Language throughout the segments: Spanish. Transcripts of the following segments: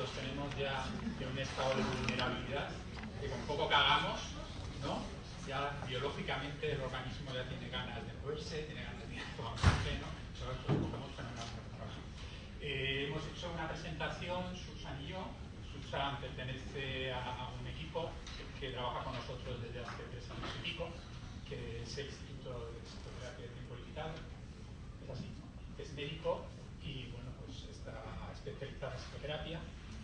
los tenemos ya en un estado de vulnerabilidad, que con poco que hagamos, ¿no? Ya biológicamente el organismo ya tiene ganas de moverse, tiene ganas de tomar un café, ¿no? Eso lo cogemos fenomenalmente. Hemos hecho una presentación, Susan y yo. Susan pertenece a un equipo que trabaja con nosotros desde hace 3 años y pico, que es el Instituto de Psicoterapia de Tiempo Limitado. Es así, ¿no? Es médico y, bueno, pues está especializado en psicoterapia,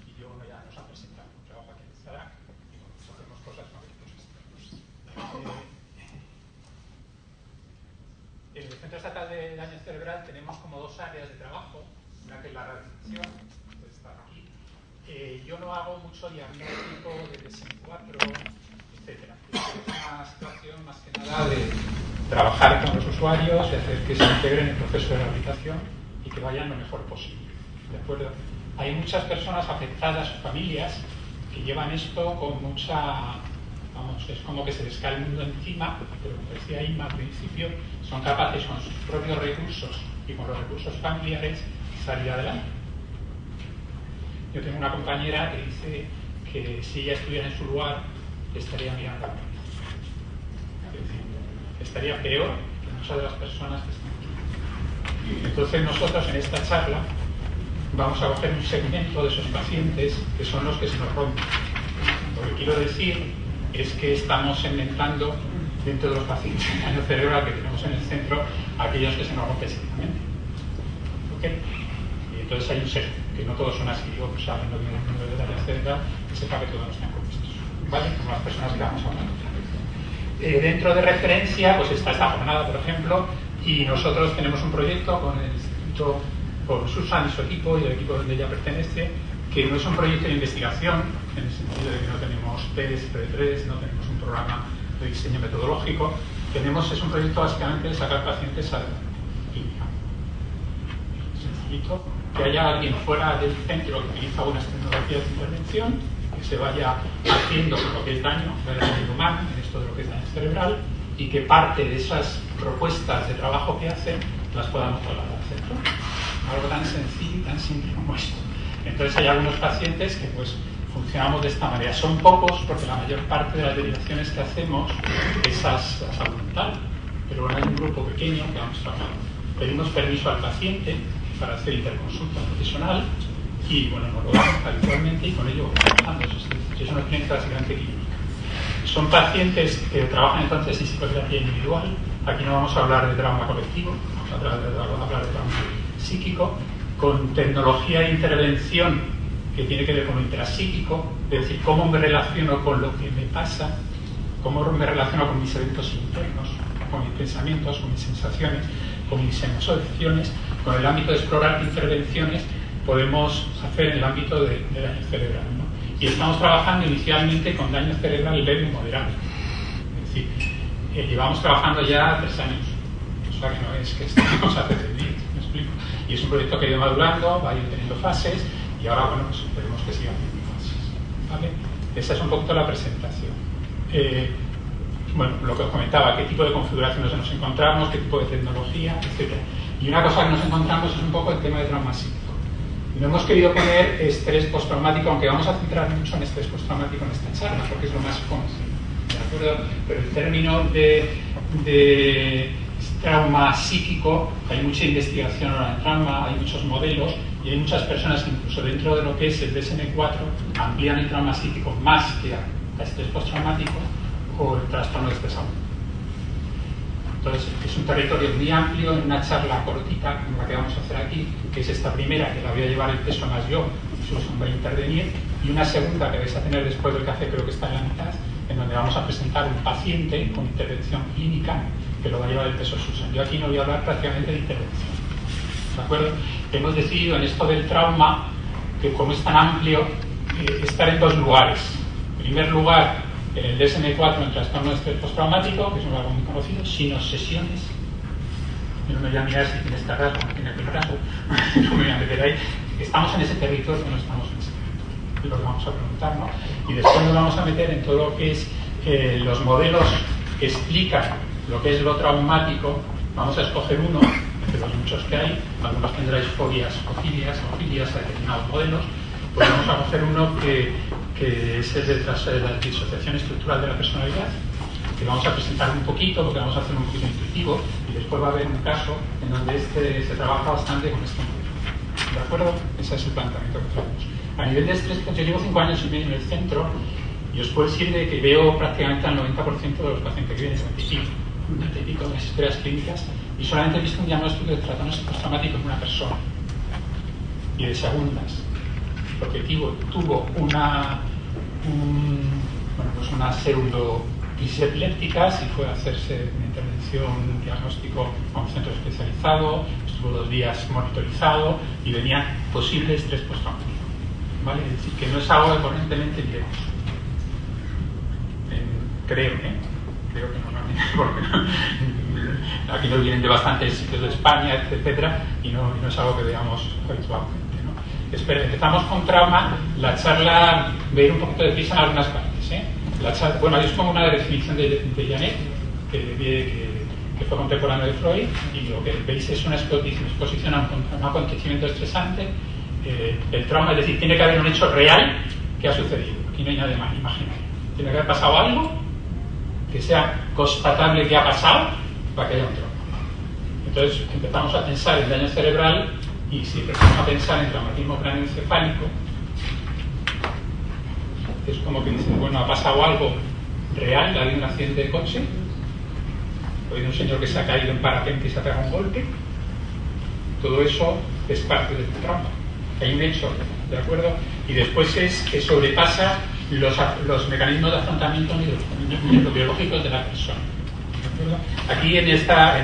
y yo, bueno, ya nos han presentado un trabajo aquí en Zarac, y bueno, pues hacemos cosas con estos expertos. En el Centro Estatal de Daño Cerebral tenemos como 2 áreas de trabajo, una que es la rehabilitación, que está aquí. Yo no hago mucho diagnóstico de DSM-4, etc. Es una situación más que nada de trabajar con los usuarios, de hacer que se integren en el proceso de rehabilitación y que vayan lo mejor posible. ¿De acuerdo? Hay muchas personas afectadas, familias, que llevan esto con mucha... Vamos, es como que se les cae el mundo encima, pero como decía Inma al principio, son capaces con sus propios recursos y con los recursos familiares salir adelante. Yo tengo una compañera que dice que si ella estuviera en su lugar, estaría mirando al país. Es decir, estaría peor que muchas de las personas que están aquí. Entonces nosotros en esta charla vamos a coger un segmento de esos pacientes que son los que se nos rompen. Lo que quiero decir es que estamos segmentando dentro de los pacientes de daño cerebral que tenemos en el centro aquellos que se nos rompen psíquicamente. ¿Okay? Y entonces hay un sesgo, que no todos son así. Yo, pues, sabiendo bien el número de daño cerebral, que sepa que todos no están compuestos. ¿Vale? Como las personas que vamos a hablar. Dentro de referencia, pues está esta jornada, por ejemplo, y nosotros tenemos un proyecto con el Instituto, con Susan y su equipo y el equipo donde ella pertenece, que no es un proyecto de investigación, en el sentido de que no tenemos test, pre-3, no tenemos un programa de diseño metodológico. Es un proyecto básicamente de sacar pacientes a la clínica. Sencillito, que haya alguien fuera del centro que utiliza buenas tecnologías de intervención, que se vaya haciendo con lo que es daño humano, en esto de lo que es daño cerebral, y que parte de esas propuestas de trabajo que hacen las podamos trasladar al centro. Algo tan sencillo y tan simple como esto. Entonces hay algunos pacientes que pues funcionamos de esta manera. Son pocos porque la mayor parte de las derivaciones que hacemos es a salud mental, pero bueno, hay un grupo pequeño que vamos trabajando. Pedimos permiso al paciente para hacer interconsulta profesional y bueno, nos lo damos habitualmente y con ello vamos trabajando. Es una experiencia básicamente clínica. Son pacientes que trabajan entonces en psicoterapia individual. Aquí no vamos a hablar de trauma colectivo, vamos a hablar de trauma psíquico, con tecnología de intervención que tiene que ver con lo intrapsíquico, es decir, cómo me relaciono con lo que me pasa, cómo me relaciono con mis eventos internos, con mis pensamientos, con mis sensaciones, con mis emociones. Con el ámbito de explorar intervenciones podemos hacer en el ámbito de daño cerebral, ¿no? Y estamos trabajando inicialmente con daño cerebral leve y moderado. Es decir, llevamos trabajando ya 3 años, o sea que no es que estemos hace 3 días, ¿me explico? Y es un proyecto que ha ido madurando, va a ir teniendo fases y ahora, bueno, pues esperemos que sigan teniendo fases. ¿Vale? Esa es un poquito la presentación. Bueno, lo que os comentaba, qué tipo de configuraciones nos encontramos, qué tipo de tecnología, etc. Y una cosa que nos encontramos es un poco el tema de trauma psíquico. No hemos querido poner estrés postraumático, aunque vamos a centrar mucho en estrés postraumático en esta charla, porque es lo más conocido, ¿de acuerdo? Pero el término de trauma psíquico, hay mucha investigación ahora en trauma, hay muchos modelos y hay muchas personas que incluso dentro de lo que es el DSM-4 amplían el trauma psíquico más que a estrés postraumático o el trastorno de estrés agudo. Entonces, es un territorio muy amplio en una charla cortita, como la que vamos a hacer aquí, que es esta primera, que la voy a llevar el peso más yo, Susan va a intervenir, y una segunda que vais a tener después del café, creo que está en la mitad, en donde vamos a presentar un paciente con intervención clínica, que lo va a llevar el peso Susan. Yo aquí no voy a hablar prácticamente de intervención. ¿De acuerdo? Hemos decidido en esto del trauma, que como es tan amplio, estar en 2 lugares. En primer lugar, en el DSM-4, en el trastorno de estrés postraumático, que es algo muy conocido, sin obsesiones. Yo no me voy a mirar si tiene este rasgo o no tiene aquel rasgo, no me voy a meter ahí. Estamos en ese territorio, no estamos en ese territorio. Es lo que vamos a preguntar, ¿no? Y después nos vamos a meter en todo lo que es los modelos que explican lo que es lo traumático. Vamos a escoger uno, entre los muchos que hay. Algunos tendréis fobias o filias a determinados modelos. pues vamos a hacer uno que es el de la disociación estructural de la personalidad, que vamos a presentar un poquito, porque vamos a hacer un poquito intuitivo, y después va a haber un caso en donde se trabaja bastante con este modelo. ¿De acuerdo? Ese es el planteamiento que traemos. A nivel de estrés, pues yo llevo 5 años y medio en el centro, y os puedo decir de que veo prácticamente al 90% de los pacientes que vienen, 90 y pico de las historias clínicas, y solamente he visto un diagnóstico de trastorno postraumático en una persona, y de segundas, porque tuvo una pseudocrisis epilépticas y fue a hacerse una intervención, un diagnóstico a un centro especializado, estuvo 2 días monitorizado y venía posible estrés postraumático. ¿Vale? Es decir, que no es algo que corrientemente miremos. Creo que normalmente, porque aquí nos vienen de bastantes sitios de España, etcétera, y no es algo que veamos habitualmente, ¿no? Empezamos con trauma. La charla, ver un poquito de prisa en algunas partes, ¿eh? Bueno, yo os pongo una definición de Janet, que fue contemporáneo de Freud, y lo que veis es una exposición a un acontecimiento estresante. El trauma, es decir, tiene que haber un hecho real que ha sucedido. Aquí no hay nada más imaginario. Tiene que haber pasado algo que sea constatable que ha pasado para que haya un trauma. Entonces empezamos a pensar en daño cerebral, y si empezamos a pensar en traumatismo cráneoencefálico, es como que dicen, bueno, ha pasado algo real, ha habido un accidente de coche, ha habido un señor que se ha caído en parapente y se ha pegado un golpe. Todo eso es parte del trauma. Hay un hecho, ¿de acuerdo? Y después es que sobrepasa los mecanismos de afrontamiento neurobiológicos de la persona. ¿De acuerdo? Aquí en esta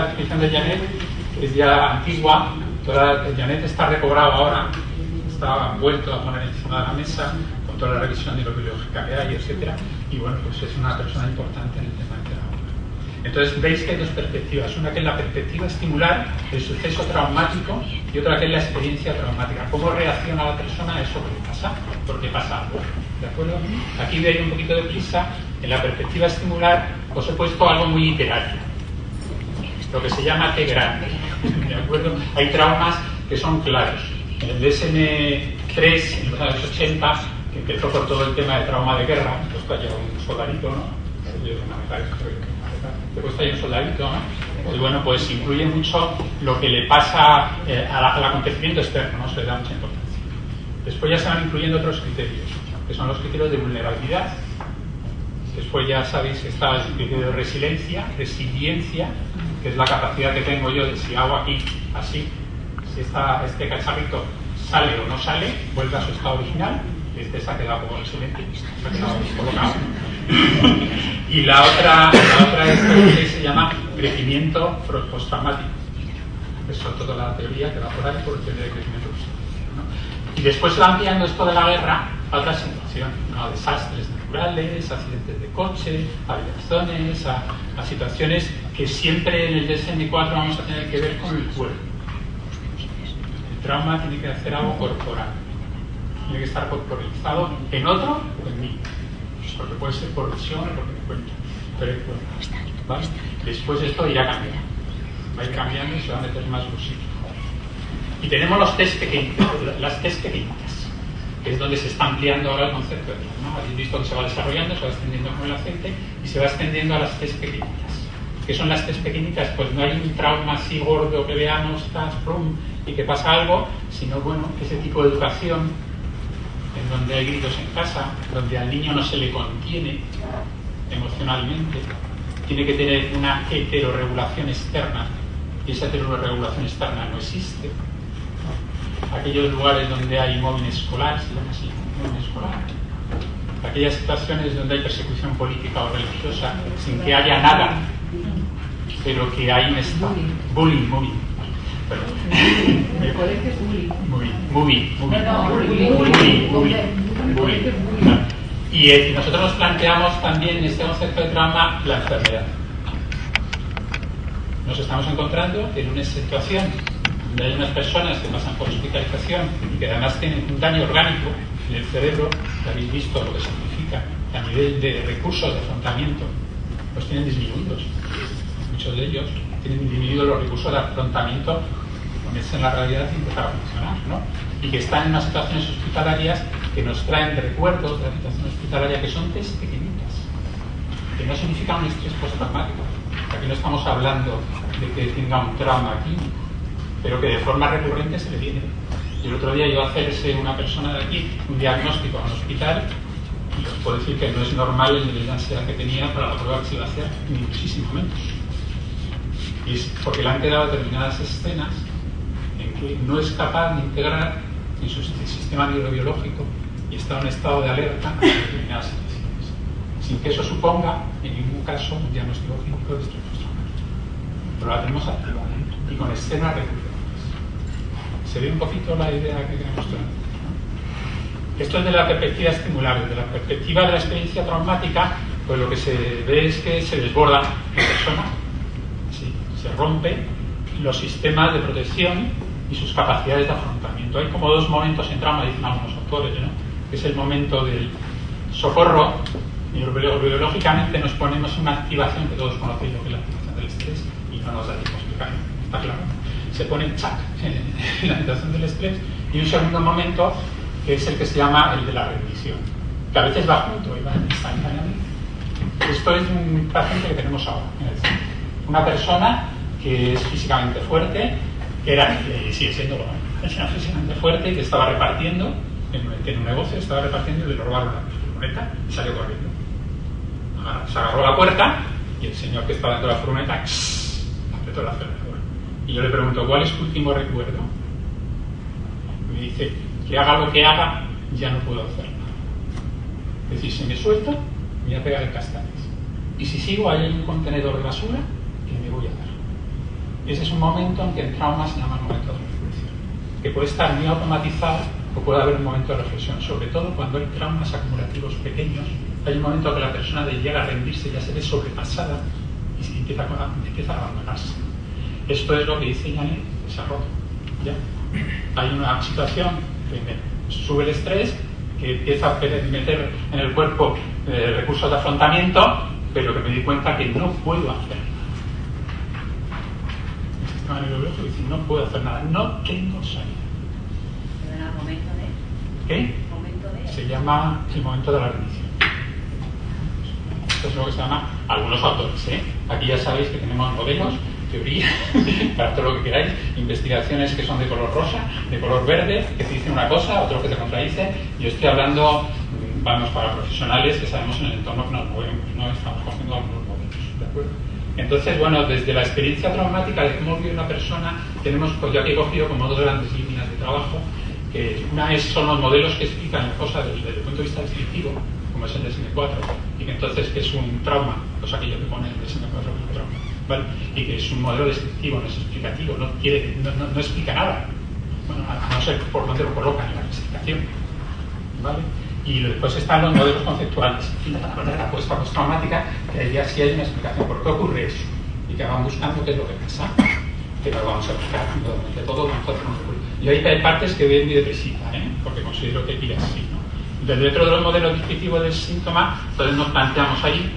definición de Janet, que es ya antigua, Janet está recobrado ahora, está vuelto a poner encima de la mesa con toda la revisión neurobiológica que hay, etcétera, y bueno, pues es una persona importante en el tema de trauma. Entonces veis que hay 2 perspectivas, una que es la perspectiva estimular del suceso traumático y otra que es la experiencia traumática, cómo reacciona la persona a eso que le pasa, porque pasa algo, ¿de acuerdo? Aquí veis un poquito de prisa. En la perspectiva estimular os he puesto algo muy literario, lo que se llama T grande, ¿de acuerdo? Hay traumas que son claros. En el DSM-3, en los años 80, que empezó por todo el tema de trauma de guerra, pues hay un soldadito, ¿no? Después hay un soldadito, ¿no? Y bueno, pues incluye mucho lo que le pasa al acontecimiento externo, no se le da mucha importancia. Después ya se van incluyendo otros criterios, que son los criterios de vulnerabilidad. Después ya sabéis que está el criterio de resiliencia, que es la capacidad que tengo yo de, si hago aquí así, si este cacharrito sale o no sale, vuelve a su estado original. Este se ha quedado como resiliente, se ha quedado descolocado. Y la otra es que se llama crecimiento postraumático. Eso es toda la teoría que va por ahí por el tema de crecimiento postraumático, ¿no? Y después se va ampliando esto de la guerra a otras situaciones, ¿no? A desastres naturales, accidentes de coche, a violaciones, a situaciones que siempre en el DSM-4 vamos a tener que ver con el cuerpo. El trauma tiene que hacer algo corporal. Tiene que estar corporalizado en otro o en mí, porque puede ser por visión o porque me cuento, pero ¿vale? Después esto irá cambiando, va a ir cambiando y se va a meter más música. Y tenemos los test pequeñitos, las test pequeñitas, que es donde se está ampliando ahora el concepto, ¿no? Habéis visto que se va desarrollando, se va extendiendo con el aceite y se va extendiendo a las test pequeñitas. ¿Qué son las test pequeñitas? Pues no hay un trauma así gordo que veamos, y que pasa algo, sino bueno, ese tipo de educación en donde hay gritos en casa, donde al niño no se le contiene emocionalmente, tiene que tener una heteroregulación externa, y esa heteroregulación externa no existe. Aquellos lugares donde hay móvil escolar, se llama así, móvil escolar. Aquellas situaciones donde hay persecución política o religiosa, sin que haya nada, pero que hay un estado. Bullying. El colegio es bullying. Bullying. Y nosotros nos planteamos también en este concepto de trauma la enfermedad. Nos estamos encontrando en una situación donde hay unas personas que pasan por hospitalización y que además tienen un daño orgánico en el cerebro, que habéis visto lo que significa a nivel de recursos de afrontamiento, los tienen disminuidos. Muchos de ellos tienen disminuidos los recursos de afrontamiento, ponerse en la realidad y empezar a funcionar, ¿no? y que están en unas situaciones hospitalarias que nos traen recuerdos de la situación hospitalaria que son test pequeñitas, que no significan un estrés postraumático. Aquí no estamos hablando de que tenga un trauma clínico, pero que de forma recurrente se le viene. Y el otro día iba a hacerse una persona de aquí un diagnóstico en un hospital y os puedo decir que no es normal el nivel de ansiedad que tenía para la prueba que se iba a hacer, ni muchísimo menos. Y es porque le han quedado determinadas escenas en que no es capaz de integrar en su sistema neurobiológico y está en un estado de alerta a determinadas situaciones, sin que eso suponga en ningún caso un diagnóstico clínico de estrés postraumático. Pero la tenemos activada y con escenas recurrentes. ¿Se ve un poquito la idea que queremos transmitir? Esto es de la perspectiva estimular. Desde la perspectiva de la experiencia traumática, pues lo que se ve es que se desborda la persona, ¿sí? Se rompe los sistemas de protección y sus capacidades de afrontamiento. Hay como dos momentos en trauma, dicen algunos autores, ¿no? Que es el momento del socorro. Neurobiológicamente nos ponemos una activación que todos conocéis, lo que es la activación del estrés, y no nos da tiempo a explicarlo, está claro. Se pone chac en la situación del estrés, y un segundo momento que es el que se llama el de la rendición, que a veces va junto y va instantáneamente. Esto es un paciente que tenemos ahora en el centro. Una persona que es físicamente fuerte, que era, y sigue siendo físicamente fuerte, y que estaba repartiendo, en un negocio, estaba repartiendo y le robaron la furgoneta y salió corriendo. Se agarró la puerta y el señor que estaba dentro de la furgoneta apretó el acelerador. Y yo le pregunto, ¿cuál es tu último recuerdo? Y me dice, que haga lo que haga, ya no puedo hacer nada. Es decir, si me suelto, me voy a pegar el castañas. Y si sigo, ahí hay un contenedor de basura que me voy a dar. Ese es un momento en que el trauma se llama el momento de reflexión, que puede estar muy automatizado o puede haber un momento de reflexión, sobre todo cuando hay traumas acumulativos pequeños. Hay un momento que la persona llega a rendirse, ya se ve sobrepasada y empieza a abandonarse. Esto es lo que dice Janet, desarrollo. ¿Ya? Hay una situación que sube el estrés, que empieza a meter en el cuerpo recursos de afrontamiento, pero que me di cuenta que no puedo hacer nada. El sistema neurobiológico dice, no puedo hacer nada, no tengo salida. ¿Pero era el momento de? ¿Qué? ¿Momento de? Se llama el momento de la rendición. Esto es lo que se llama algunos autores, ¿eh? Aquí ya sabéis que tenemos modelos, teoría, para todo lo que queráis, investigaciones que son de color rosa, de color verde, que te dicen una cosa, otros que te contradicen. Yo estoy hablando, vamos, para profesionales que sabemos en el entorno que nos movemos, no estamos cogiendo algunos modelos, ¿de acuerdo? Entonces, bueno, desde la experiencia traumática de cómo vive una persona, tenemos, pues ya que he cogido como dos grandes líneas de trabajo, que una son los modelos que explican cosas desde el punto de vista descriptivo, como es el DSM-4, y que entonces que es un trauma, cosa que yo te pone el DSM-4 como trauma, ¿vale? Y que es un modelo descriptivo, no es explicativo, no explica nada, bueno, a no ser por dónde lo colocan en la clasificación, ¿vale? Y después están los modelos conceptuales, la respuesta postraumática, que ahí ya sí hay una explicación por qué ocurre eso, y que van buscando qué es lo que pasa, que lo vamos a buscar de todo nosotros. Y ahí hay partes que ven muy depresiva, porque considero que ir así, ¿no? Dentro de los modelos descriptivos del síntoma, entonces nos planteamos ahí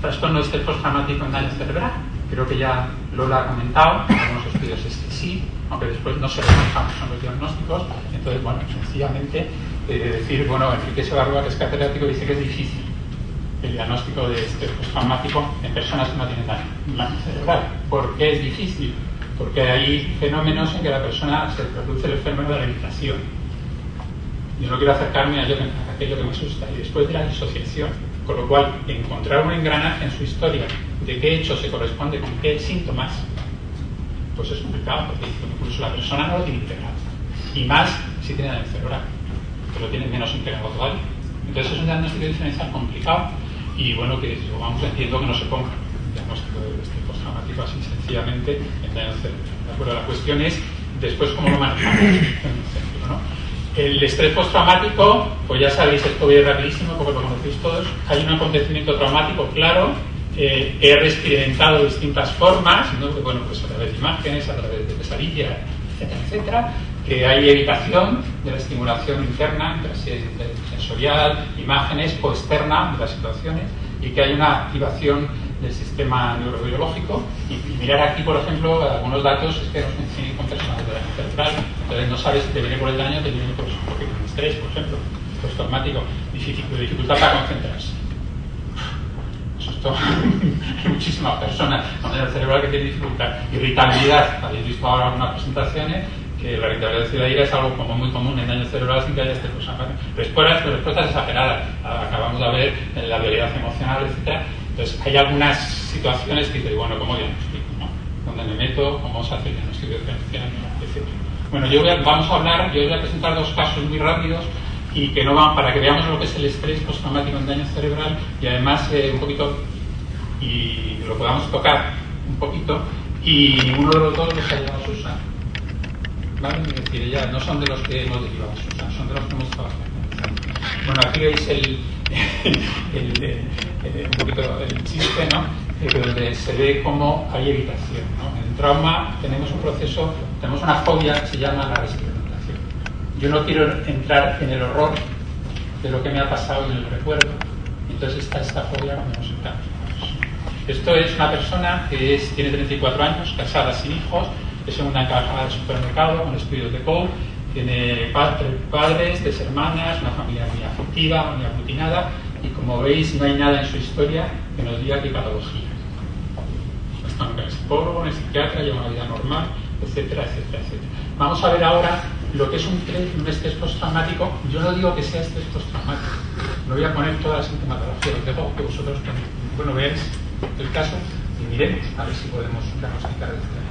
trastorno de estrés postraumático en daño cerebral. Creo que ya Lola ha comentado, en algunos estudios es que sí, aunque después no se reflejan son los diagnósticos. Entonces, bueno, sencillamente decir, bueno, Enrique Sebarrúa, que es catedrático, dice que es difícil el diagnóstico de estrés postraumático en personas que no tienen daño cerebral. ¿Por qué es difícil? Porque hay fenómenos en que la persona se produce el fenómeno de la evitación. Yo no quiero acercarme a aquello que me asusta. Y después de la disociación, con lo cual encontrar un engranaje en su historia de qué hecho se corresponde con qué síntomas, pues es complicado, porque incluso la persona no lo tiene integrado. Y más si tiene daño cerebral, que lo tiene menos integrado todavía. Entonces es un diagnóstico diferencial complicado y bueno, que yo vamos entiendo que no se ponga diagnóstico de estrés postraumático así sencillamente en daño cerebral. ¿De acuerdo? La cuestión es después cómo lo manejamos en el centro, ¿no? El estrés postraumático, pues ya sabéis, esto voy rapidísimo porque lo conocéis todos. Hay un acontecimiento traumático claro, he experimentado distintas formas, ¿no? Bueno, pues a través de imágenes, a través de pesadillas, etcétera, etcétera, que hay evitación de la estimulación interna, sensorial, imágenes, o externa de las situaciones, y que hay una activación del sistema neurobiológico. Y mirar aquí, por ejemplo, algunos datos es que nos coinciden con personas de daño cerebral. Entonces no sabes si te viene por el daño o te viene por estrés, por ejemplo, postraumático, dificultad para concentrarse. Esto hay muchísimas personas con daño cerebral que tienen dificultad. Irritabilidad, habéis visto ahora algunas presentaciones que la irritabilidad de ira es algo como muy común en daño cerebral sin que haya este respuestas exageradas. Acabamos de ver en la viabilidad emocional, etc. Entonces hay algunas situaciones que digo, bueno, ¿cómo diagnostico? ¿No? ¿Dónde me meto? ¿Cómo se hace el diagnóstico diferencial? Etc. Bueno, vamos a hablar, yo os voy a presentar dos casos muy rápidos y que no van para que veamos lo que es el estrés postraumático en daño cerebral y además un poquito y lo podamos tocar un poquito y ninguno de los dos los ha llevado a Susan, ¿vale? Es decir, ya no son de los que hemos derivado a Susan, son de los que hemos trabajado. Bueno, aquí veis un poquito el chiste, ¿no? Donde se ve cómo hay evitación, ¿no? En trauma tenemos un proceso, tenemos una fobia que se llama la reexperimentación. Yo no quiero entrar en el horror de lo que me ha pasado en el recuerdo, entonces está esta fobia cuando nos sentamos. Esto es una persona que tiene 34 años, casada, sin hijos, es una encajada de supermercado con estudios de COU, tiene padres, 3 hermanas, una familia muy afectiva, muy aglutinada, y como veis no hay nada en su historia que nos diga que patología. No es psicólogo, no es psiquiatra, lleva una vida normal, etcétera, etcétera, etcétera. Vamos a ver ahora lo que es un estrés postraumático. Yo no digo que sea estrés postraumático, no voy a poner toda la sintomatología, os dejo que vosotros veáis el caso y miremos a ver si podemos diagnosticar el estrés.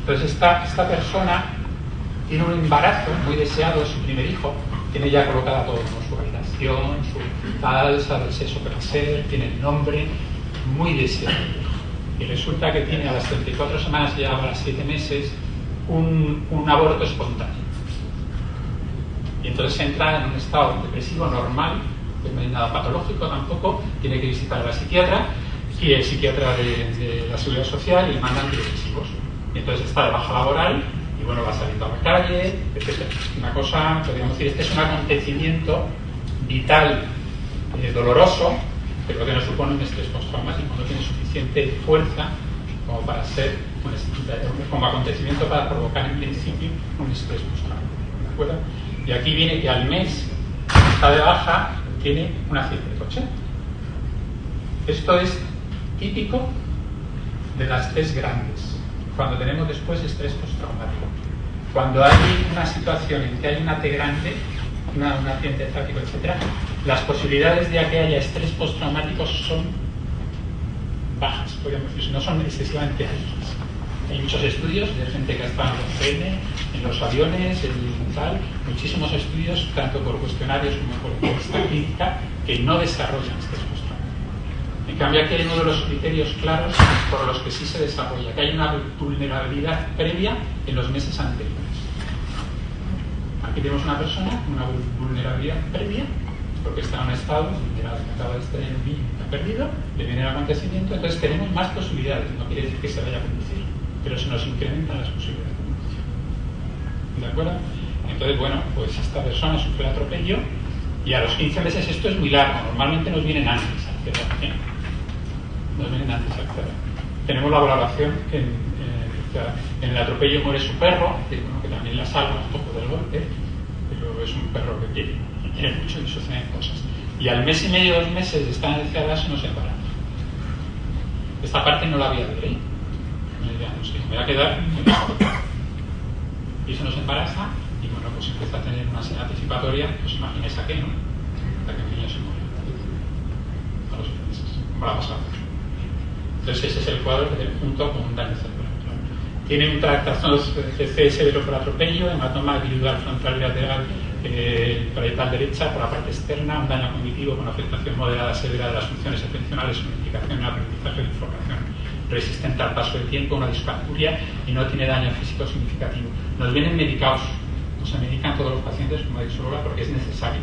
Entonces esta persona tiene un embarazo muy deseado, es su primer hijo, tiene ya colocada todo, ¿no? Su habitación, su tal, sabe el sexo que va a ser, tiene el nombre, muy deseado. Y resulta que tiene a las 34 semanas, ya a las 7 meses, un aborto espontáneo. Y entonces entra en un estado depresivo normal, que no hay nada patológico tampoco, tiene que visitar a la psiquiatra y el psiquiatra de la Seguridad Social y le mandan antidepresivos. Y entonces está de baja laboral y bueno, va saliendo a la calle, etc. Una cosa, podríamos decir, este es un acontecimiento vital, doloroso, pero que no supone un estrés postraumático, no tiene suficiente fuerza como para ser como acontecimiento para provocar en principio un estrés postraumático. ¿De acuerdo? Y aquí viene que al mes está de baja, tiene un accidente de coche. Esto es típico de las 3 grandes, cuando tenemos después estrés postraumático. Cuando hay una situación en que hay una T grande, un accidente de tráfico, etc., las posibilidades de que haya estrés postraumático son bajas, podríamos decir, no son excesivamente altas. Hay muchos estudios de gente que ha estado en los trenes, en los aviones, en tal, muchísimos estudios, tanto por cuestionarios como por esta clínica, que no desarrollan estrés postraumático. En cambio, aquí hay uno de los criterios claros por los que sí se desarrolla, que hay una vulnerabilidad previa en los meses anteriores. Aquí tenemos una persona con una vulnerabilidad previa, porque está en un estado vulnerable, acaba de estar en un niño que ha perdido, le viene el acontecimiento, entonces tenemos más posibilidades, no quiere decir que se vaya a conducir, pero se nos incrementan las posibilidades de conducción. ¿De acuerdo? Entonces, bueno, pues esta persona sufre el atropello y a los 15 meses esto es muy largo, normalmente nos vienen antes, ¿eh? Nos vienen antes, etc. Tenemos la valoración que en el atropello muere su perro, que también la salva un poco del golpe, pero es un perro que quiere mucho y suceden cosas. Y al mes y medio, 2 meses de estar en el CADA se nos embaraza. Esta parte no la voy a ver, ¿eh? Me voy a quedar con esto. Y se nos embaraza y bueno, pues empieza a tener una señal anticipatoria, pues imagínese a qué, ¿no? Hasta que el niño se muere. A los 6 meses. Va a pasar. Entonces ese es el cuadro junto con un daño cerebral. Tiene un trastorno CC severo por atropello, hematoma individual frontal y lateral parietal derecha por la parte externa, un daño cognitivo con afectación moderada severa de las funciones atencionales, una implicación en aprendizaje de información, resistente al paso del tiempo, una discalculia y no tiene daño físico significativo. Nos vienen medicados, no se medican todos los pacientes, como ha dicho Lola, porque es necesario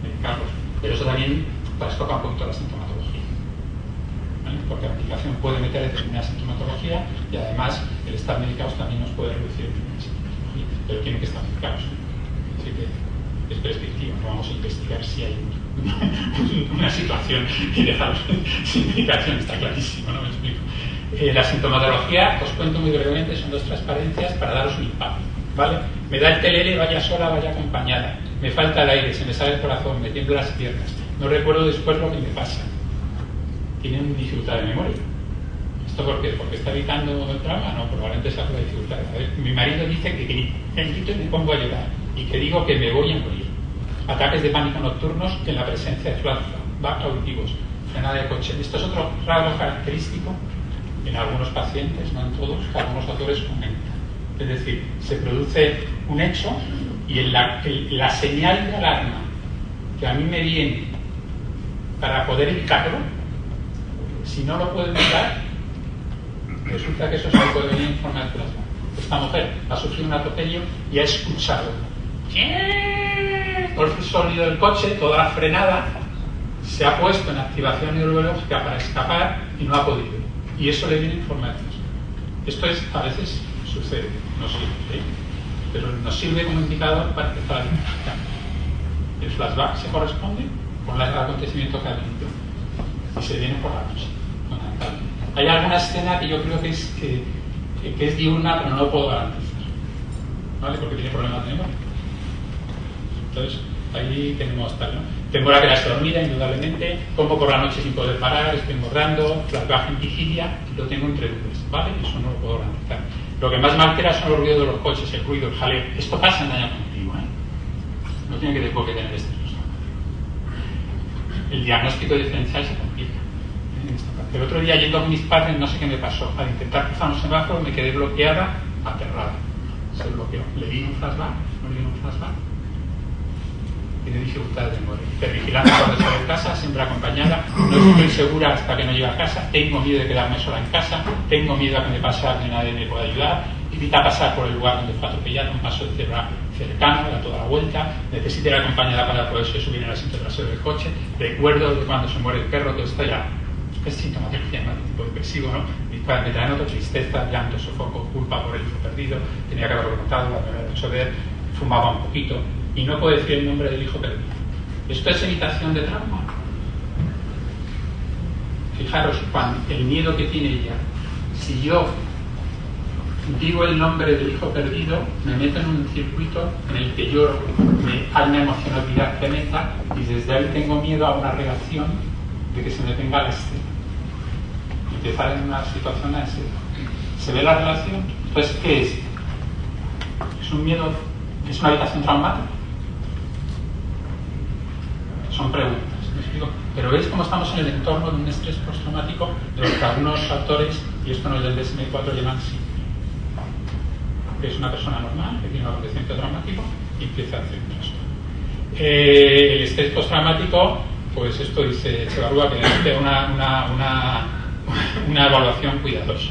medicarlos, pero eso también trastoca un poquito la sintomatología, ¿vale? Porque la medicación puede meter determinada sintomatología y además el estar medicados también nos puede reducir determinada sintomatología, pero tienen que estar medicados. Así que es prescriptivo, no vamos a investigar si hay una situación y dejarlos sin medicación, está clarísimo, ¿no? Me explico. La sintomatología, os cuento muy brevemente, son 2 transparencias para daros un impacto, ¿vale? Me da el telele, vaya sola, vaya acompañada. Me falta el aire, se me sale el corazón, me tiemblan las piernas. No recuerdo después lo que me pasa. Tienen dificultad de memoria. ¿Esto por qué? ¿Porque está evitando el trauma? No, probablemente sea por la dificultad. A ver, mi marido dice que grito y me pongo a llorar. Y que digo que me voy a morir. Ataques de pánico nocturnos en la presencia de flashbacks auditivos. Frenada de coche. Esto es otro rasgo característico en algunos pacientes, no en todos, que algunos autores comentan. Es decir, se produce un hecho y la señal de alarma que a mí me viene para poder evitarlo, si no lo puedo evitar, resulta que eso se puede venir en forma de flashback. Esta mujer ha sufrido un atropello y ha escuchado todo el sonido del coche, toda la frenada, se ha puesto en activación neurológica para escapar y no ha podido. Y eso le viene en forma de flashback. Esto es, a veces sucede, no sirve, ¿eh? Pero nos sirve como indicador para empezar a identificar. El flashback se corresponde con el acontecimiento que ha venido y se viene por la noche, fundamentalmente. Hay alguna escena que yo creo que es diurna, pero no lo puedo garantizar, ¿vale? Porque tiene problemas de memoria. Entonces, ahí tenemos tal, ¿no? Tengo la quedarse dormida, indudablemente, como por la noche sin poder parar, estoy engordando, flashback en vigilia, lo tengo entre nubes, ¿vale? Eso no lo puedo garantizar. Lo que más me altera son los ruidos de los coches, el ruido, el jaleo. Esto pasa en daño cognitivo, ¿eh? No tiene que tener este resultado. El diagnóstico diferencial se complica. El otro día, yendo con mis padres, no sé qué me pasó. Al intentar cruzar un semáforo me quedé bloqueada, aterrada. Se bloqueó. ¿Le di un flashback? ¿No le di un flashback? Tiene dificultades de memoria. Hipervigilancia cuando sale de casa, siempre acompañada. No estoy segura hasta que no llegue a casa. Tengo miedo de quedarme sola en casa. Tengo miedo a que me pase algo y nadie me pueda ayudar. Evita pasar por el lugar donde fue atropellado, un paso de cebra cercano, da toda la vuelta. Necesita ir acompañada para poderse subir en el asiento trasero del coche. Recuerdo de cuando se muere el perro, todo esto ya es sintomatología, ¿no? Tipo depresivo, ¿no? Me traen otra tristeza, llanto, sofoco, culpa por el hijo perdido. Tenía que haberlo contado, haberlo hecho ver. Fumaba un poquito. Y no puedo decir el nombre del hijo perdido. ¿Esto es evitación de trauma? Fijaros, el miedo que tiene ella. Si yo digo el nombre del hijo perdido, me meto en un circuito en el que yo hay una emocionalidad que meta y desde ahí tengo miedo a una reacción de que se me venga la escena. Empezar en una situación de ansiedad. ¿Se ve la relación? Entonces, ¿qué es? ¿Es un miedo? ¿Es una habitación traumática? Son preguntas, ¿me explico? Pero veis cómo estamos en el entorno de un estrés postraumático de los que algunos autores, y esto no es del DSM-4, llaman sí. Que es una persona normal, que tiene un acontecimiento traumático y empieza a hacer un trastorno. El estrés postraumático, pues esto dice Echevarría, que necesita una evaluación cuidadosa.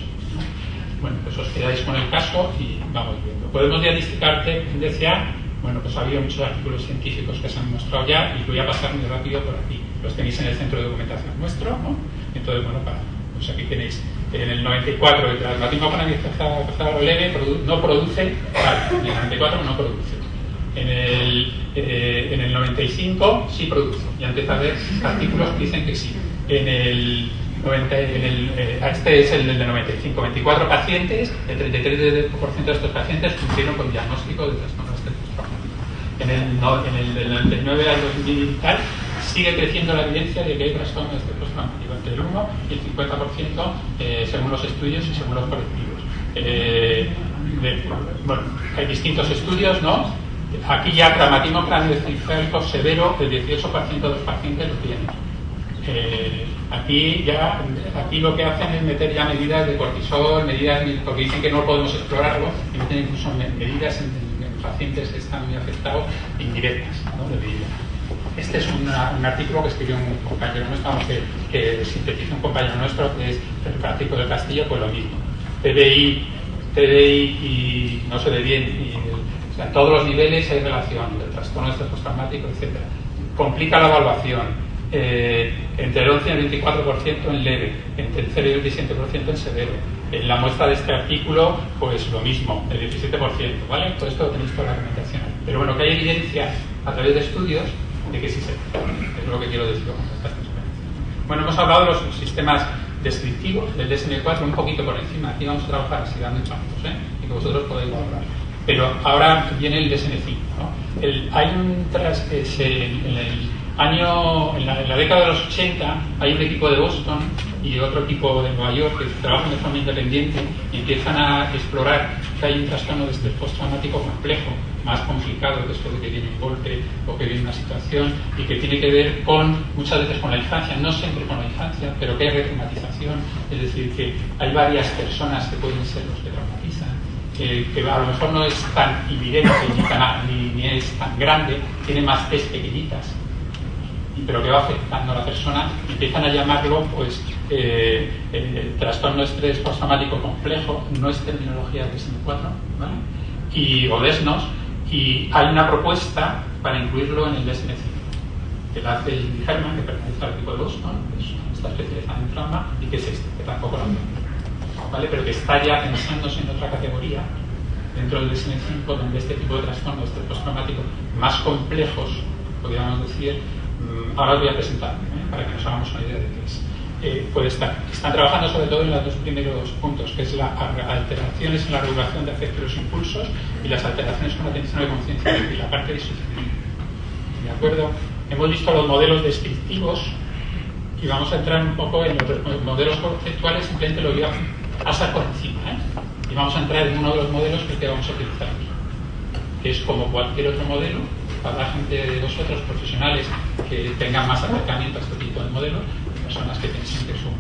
Bueno, pues os quedáis con el caso y vamos viendo. ¿Podemos diagnosticarte en DCA? Bueno, pues ha habido muchos artículos científicos que se han mostrado ya y voy a pasar muy rápido por aquí. Los tenéis en el centro de documentación nuestro, ¿no? Entonces, bueno, pues aquí tenéis en el 94 el traumatismo con anestesia leve no produce, vale, en el 94 no produce. En el 95 sí produce. Ya empieza a haber artículos que dicen que sí. Este es el del 95. 24 pacientes, el 33% de estos pacientes cumplieron con diagnóstico de trastorno de estrés postraumático. Del 99 al 2000 y tal, sigue creciendo la evidencia de que hay trastorno de estrés postraumático, entre el 1 y el 50% según los estudios y según los colectivos. Bueno, hay distintos estudios, ¿no? Aquí ya traumatismo craneoencefálico severo, el 18% de los pacientes lo tienen. Aquí lo que hacen es meter ya medidas de cortisol, porque dicen que no podemos explorarlo, y meten incluso medidas en pacientes que están muy afectados, indirectas, ¿no? De medida. Este es un artículo que escribió un compañero nuestro, que sintetiza un compañero nuestro, que es Francisco del Castillo, pues lo mismo. TBI y no se ve bien, o sea, en todos los niveles hay relación del trastorno de estrés postraumático, etc. Complica la evaluación. Entre el 11 y el 24% en leve, entre el 0 y el 17% en severo. En la muestra de este artículo, pues lo mismo, el 17%, ¿vale? Todo esto lo tenéis por la argumentación. Pero bueno, que hay evidencia a través de estudios de que sí se puede. Es lo que quiero decir con estas experiencias. Bueno, hemos hablado de los sistemas descriptivos del DSM-4 un poquito por encima. Aquí vamos a trabajar así dando impactos, y que vosotros podáis valorar. Pero ahora viene el DSM-5, ¿no? Hay un en la década de los 80 hay un equipo de Boston y otro equipo de Nueva York que trabajan de forma independiente y empiezan a explorar que hay un trastorno de estrés postraumático complejo, más complicado después de que viene un golpe o que viene una situación, y que tiene que ver muchas veces con la infancia, no siempre con la infancia, pero que hay retraumatización, es decir, que hay varias personas que pueden ser los que traumatizan, que a lo mejor no es tan evidente ni es tan grande, tiene más test pequeñitas, pero que va afectando a la persona. Empiezan a llamarlo pues trastorno de estrés postraumático complejo, no es terminología del DSM-4, ¿vale? O DESNOS, y hay una propuesta para incluirlo en el DSM-5 que la hace Jim Herman, que pertenece al equipo de Boston, que está especializado en trauma, y que es que tampoco lo tengo, ¿vale? Pero que está ya pensándose en otra categoría dentro del DSM-5, donde este tipo de trastornos de estrés postraumático más complejos, podríamos decir, ahora os voy a presentar, para que nos hagamos una idea de qué es. Puede estar. Están trabajando sobre todo en los dos primeros puntos, que es las alteraciones en la regulación de afectos y los impulsos y las alteraciones con atención a la conciencia y la parte disociativa. ¿De acuerdo? Hemos visto los modelos descriptivos y vamos a entrar un poco en los modelos conceptuales. Simplemente lo voy a pasar por encima, y vamos a entrar en uno de los modelos que vamos a utilizar aquí, que es como cualquier otro modelo. Para la gente de vosotros, profesionales, que tengan más acercamiento a este tipo de modelos, personas que piensen que son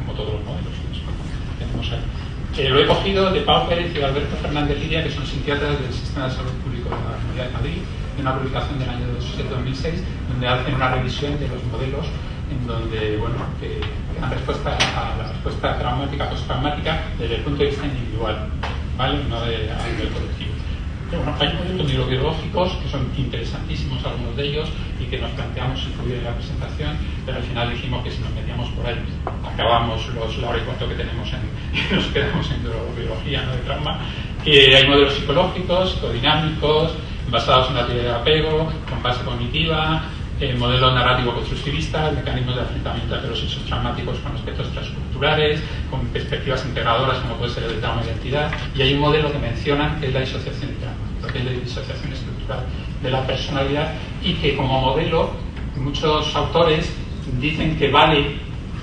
como todos los modelos que tenemos ahí. Lo he cogido de Pau Pérez y Alberto Fernández Lidia, que son psiquiatras del Sistema de Salud Público de la Comunidad de Madrid, de una publicación del año 2006, donde hacen una revisión de los modelos, en donde, bueno, que dan respuesta a la respuesta traumática postraumática desde el punto de vista individual, ¿vale? No a nivel colectivo. Pero bueno, hay modelos neurobiológicos que son interesantísimos, algunos de ellos, y que nos planteamos incluir en la presentación, pero al final dijimos que si nos metíamos por ahí acabamos la hora y cuarto que tenemos y nos quedamos en neurobiología, no de trauma. Hay modelos psicológicos, psicodinámicos, basados en la teoría del apego, con base cognitiva, modelo narrativo constructivista, mecanismos de afrontamiento de los hechos traumáticos con aspectos transculturales, con perspectivas integradoras como puede ser el de trauma e identidad, y hay un modelo que mencionan que es la disociación de trauma, lo que es la disociación estructural de la personalidad, y que como modelo muchos autores dicen que vale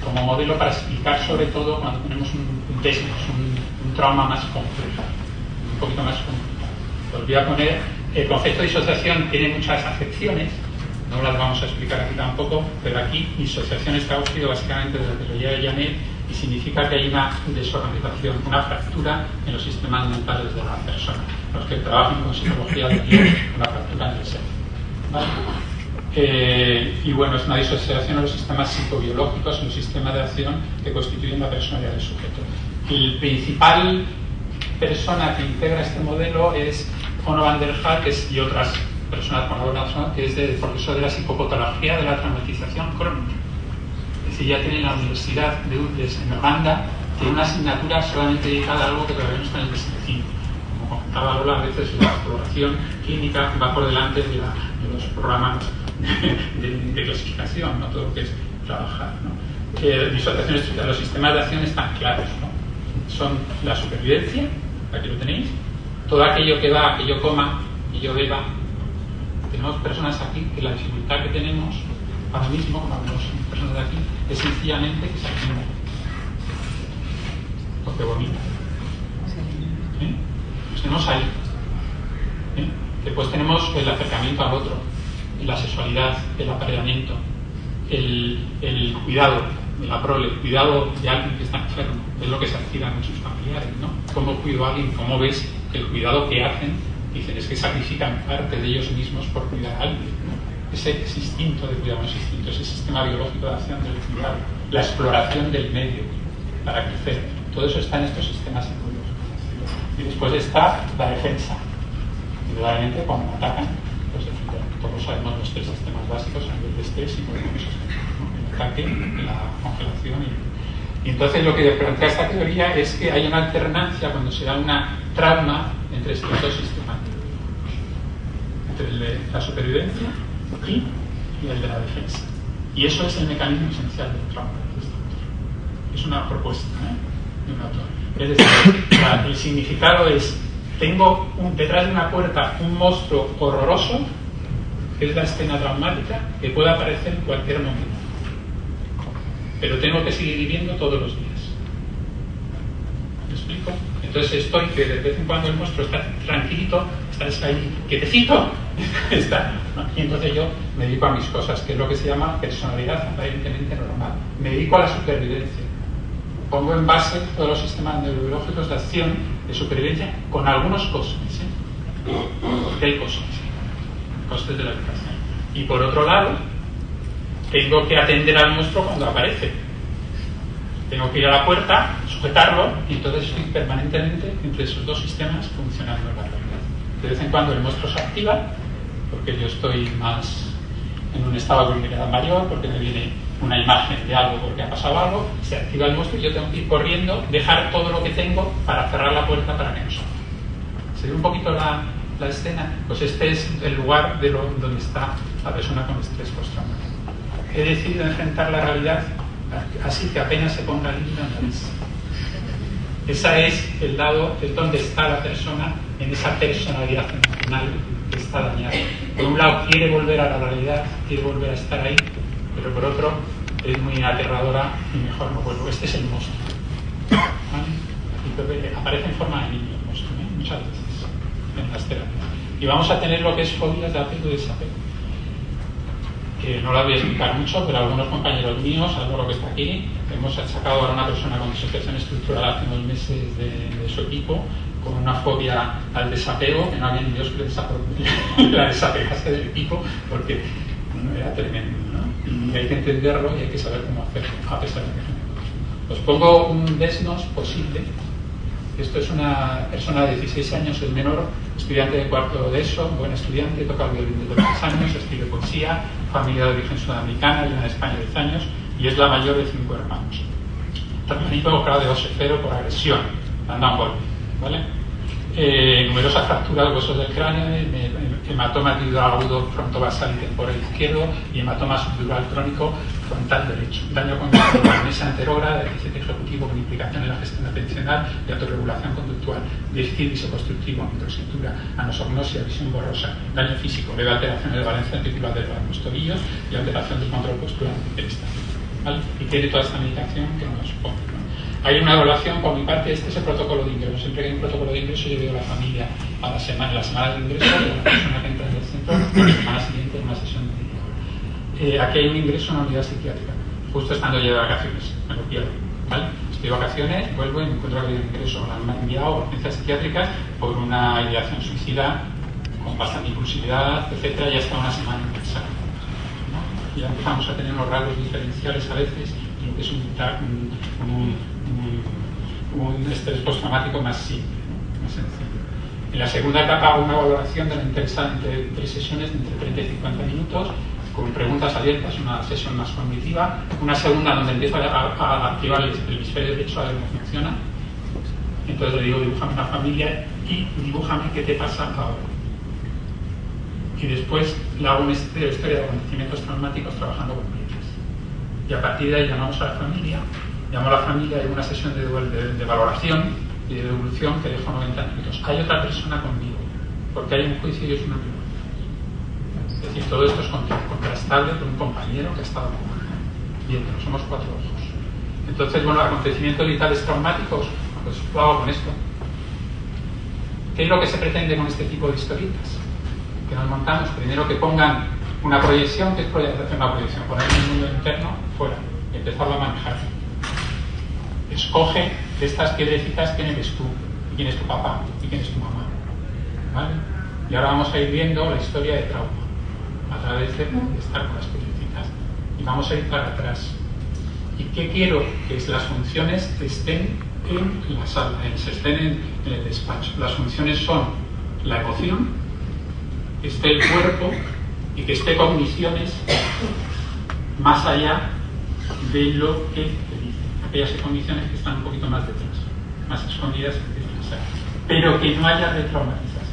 como modelo para explicar sobre todo cuando tenemos un trauma más complejo, un poquito más complicado. Os voy a poner, el concepto de disociación tiene muchas acepciones. No las vamos a explicar aquí tampoco, pero aquí disociación está cogido básicamente de la teoría de Janet y significa que hay una desorganización, una fractura en los sistemas mentales de la persona. Los que trabajan con psicología tienen una fractura en el ser, ¿vale? Y bueno, es una disociación de los sistemas psicobiológicos, un sistema de acción que constituyen la personalidad del sujeto. El principal persona que integra este modelo es Onno van der Haar, y otras personas con alguna zona, que es el profesor de la psicopatología de la traumatización crónica. Es decir, ya tiene en la Universidad de Utrecht en Holanda, tiene una asignatura solamente dedicada a algo que todavía no está en el DSM-5. Como comentaba Lola, a veces la exploración clínica va por delante de los programas de clasificación, no todo lo que es trabajar, ¿no? Disociación estructural, los sistemas de acción están claros, ¿no? Son la supervivencia, aquí lo tenéis, todo aquello que va, que yo coma, que yo beba. Tenemos personas aquí que la dificultad que tenemos ahora mismo, como algunas personas de aquí, es sencillamente que se alimentan porque vomitan. Pues tenemos ahí. Después tenemos el acercamiento al otro, la sexualidad, el apareamiento, el cuidado de la prole, el cuidado de alguien que está enfermo, es lo que se activa en sus familiares, ¿no? ¿Cómo cuido a alguien? ¿Cómo ves el cuidado que hacen? Dicen, es que sacrifican parte de ellos mismos por cuidar a alguien, ¿no? Ese instinto de cuidado, ese instinto, ese sistema biológico de acción del cuidado, la exploración del medio para crecer, todo eso está en estos sistemas psicológicos. Y después está la defensa. Indudablemente, cuando atacan, pues todos sabemos los tres sistemas básicos a nivel de estrés y esos, ¿no? El ataque, la congelación y entonces lo que plantea esta teoría es que hay una alternancia cuando se da una trauma entre estos dos sistemas, entre el de la supervivencia y el de la defensa. Y eso es el mecanismo esencial del trauma. Es una propuesta, de un autor. Es decir, el significado es tengo detrás de una puerta un monstruo horroroso, que es la escena traumática, que puede aparecer en cualquier momento. Pero tengo que seguir viviendo todos los días. ¿Me explico? Entonces estoy que de vez en cuando el monstruo está tranquilito, está ahí quietecito, está, ¿no? Y entonces yo me dedico a mis cosas, que es lo que se llama personalidad aparentemente normal. Me dedico a la supervivencia. Pongo en base todos los sistemas neurológicos de acción de supervivencia con algunos costes, porque hay costes de la educación. Y por otro lado, tengo que atender al monstruo cuando aparece. Tengo que ir a la puerta, sujetarlo, y entonces estoy permanentemente entre esos dos sistemas funcionando en la realidad. De vez en cuando el monstruo se activa, porque yo estoy más en un estado de vulnerabilidad mayor, porque me viene una imagen de algo porque ha pasado algo, se activa el monstruo y yo tengo que ir corriendo, dejar todo lo que tengo para cerrar la puerta para que no salga. ¿Se ve un poquito la escena? Pues este es el lugar donde está la persona con estrés postraumático. He decidido enfrentar la realidad así que apenas se ponga linda en la nariz. Esa es el lado, es donde está la persona en esa personalidad emocional que está dañada. Por un lado quiere volver a la realidad, quiere volver a estar ahí, pero por otro es muy aterradora y mejor no vuelvo. Este es el monstruo, ¿vale? Y aparece en forma de niño el monstruo, muchas veces en las terapias. Y vamos a tener lo que es fobias de apego y desapego, que no la voy a explicar mucho, pero algunos compañeros míos, algo lo que está aquí, hemos sacado ahora una persona con disociación estructural hace unos meses de su equipo, con una fobia al desapego, que no había ni Dios que la desapegase del equipo, porque bueno, era tremendo, ¿no? Y hay que entenderlo y hay que saber cómo hacerlo, a pesar de que os pongo un desnos posible. Esto es una persona de 16 años, el menor, estudiante de cuarto de ESO, buen estudiante, toca el violín de 3 años, escribe poesía, familia de origen sudamericana, vive en España 10 años y es la mayor de 5 hermanos. Hermanito grado de 2-0 por agresión, anda un golpe, ¿vale? Numerosas fracturas de huesos del cráneo, hematoma epidural agudo frontovasal y temporal izquierdo y hematoma subdural crónico frontal derecho. Daño congénito de la mesa anterógrada, déficit ejecutivo con implicación en la gestión atencional y autorregulación conductual, déficit visoconstructivo, microescritura, anosognosia, visión borrosa, daño físico, leve alteración de la valencia articular de los tobillos y alteración del control postural del estado, ¿vale? Y tiene toda esta medicación que nos pone, ¿no? Hay una evaluación por mi parte, este es el protocolo de ingreso. Siempre que hay un protocolo de ingreso yo veo a la familia a la semana de ingreso, a la persona que entra en el centro, la semana siguiente en una sesión de aquí hay un ingreso en una unidad psiquiátrica. Justo estando yo de vacaciones, me lo pierdo, ¿vale? Estoy de vacaciones, vuelvo y me encuentro que hay un ingreso. Me han enviado a urgencias psiquiátricas por una ideación suicida con bastante impulsividad, etcétera, ya está una semana ingresada, ¿no? Ya empezamos a tener unos rasgos diferenciales a veces, en lo que es un estrés postraumático más simple, ¿no? Más sencillo. En la segunda etapa hago una valoración de la interesante 3 sesiones de entre 30 y 50 minutos con preguntas abiertas, una sesión más cognitiva, una segunda donde empiezo a activar el hemisferio derecho a ver cómo funciona. Entonces le digo, dibújame una familia y dibújame qué te pasa ahora. Y después le hago una historia de acontecimientos traumáticos trabajando con clientes. Y a partir de ahí llamamos a la familia, llamo a la familia, hay una sesión de valoración y de devolución que dejo 90 minutos. Hay otra persona conmigo, porque hay un juicio y es una pregunta. Es decir, todo esto es contrastable con un compañero que ha estado viendo, somos 4 ojos. Entonces, bueno, acontecimientos vitales traumáticos, pues lo hago con esto. ¿Qué es lo que se pretende con este tipo de historietas? Que nos montamos, primero que pongan una proyección, que es hacer una proyección, poner el mundo interno fuera y empezarlo a manejar. Escoge de estas piedrecitas quién eres tú, y quién es tu papá, y quién es tu mamá, ¿vale? Y ahora vamos a ir viendo la historia de trauma a través de estar con las piedrecitas y vamos a ir para atrás. ¿Y qué quiero? Que las funciones estén en la sala, estén en el despacho. Las funciones son la emoción, que esté el cuerpo y que esté cogniciones más allá de lo que te dicen. Aquellas condiciones que están un poquito más detrás, más escondidas, pero que no haya retraumatización.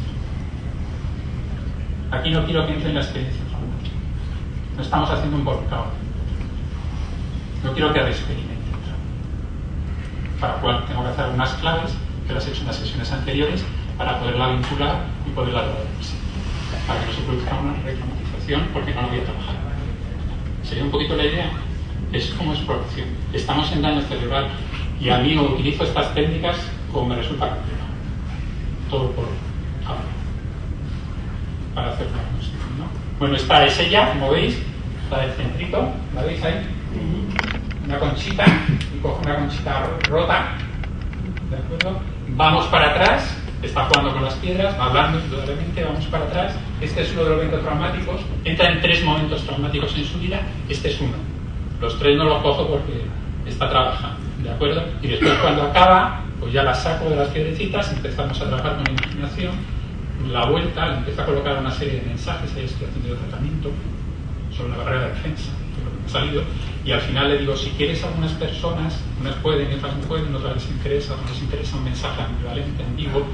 Aquí no quiero que entre en la experiencia traumática. No estamos haciendo un volcado. No quiero que reexperimenten. Para lo cual tengo que hacer unas claves que las he hecho en las sesiones anteriores para poderla vincular y poderla revertir, para que no se produzca una retraumatización porque no lo voy a trabajar. ¿Sería un poquito la idea? Es como exploración. Estamos en daño cerebral y a mí utilizo estas técnicas como me resulta complicado. Todo por hablar. Para hacer una diagnóstico, ¿no? Bueno, esta es ella, como veis, está del centrito, ¿la veis ahí? Una conchita, y coge una conchita rota, ¿de acuerdo? Vamos para atrás, está jugando con las piedras, va hablando indudablemente, vamos para atrás. Este es uno de los eventos traumáticos, entra en 3 momentos traumáticos en su vida, este es uno. Los 3 no los cojo porque está trabajando, ¿de acuerdo? Y después cuando acaba, pues ya la saco de las piedrecitas, empezamos a trabajar con la imaginación, la vuelta, le empiezo a colocar una serie de mensajes, ahí estoy haciendo el tratamiento sobre la barrera de defensa, que es lo que me ha salido, y al final le digo, si quieres algunas personas, unas pueden, otras no pueden, otras les interesa, otras les interesa un mensaje ambivalente, ambiguo,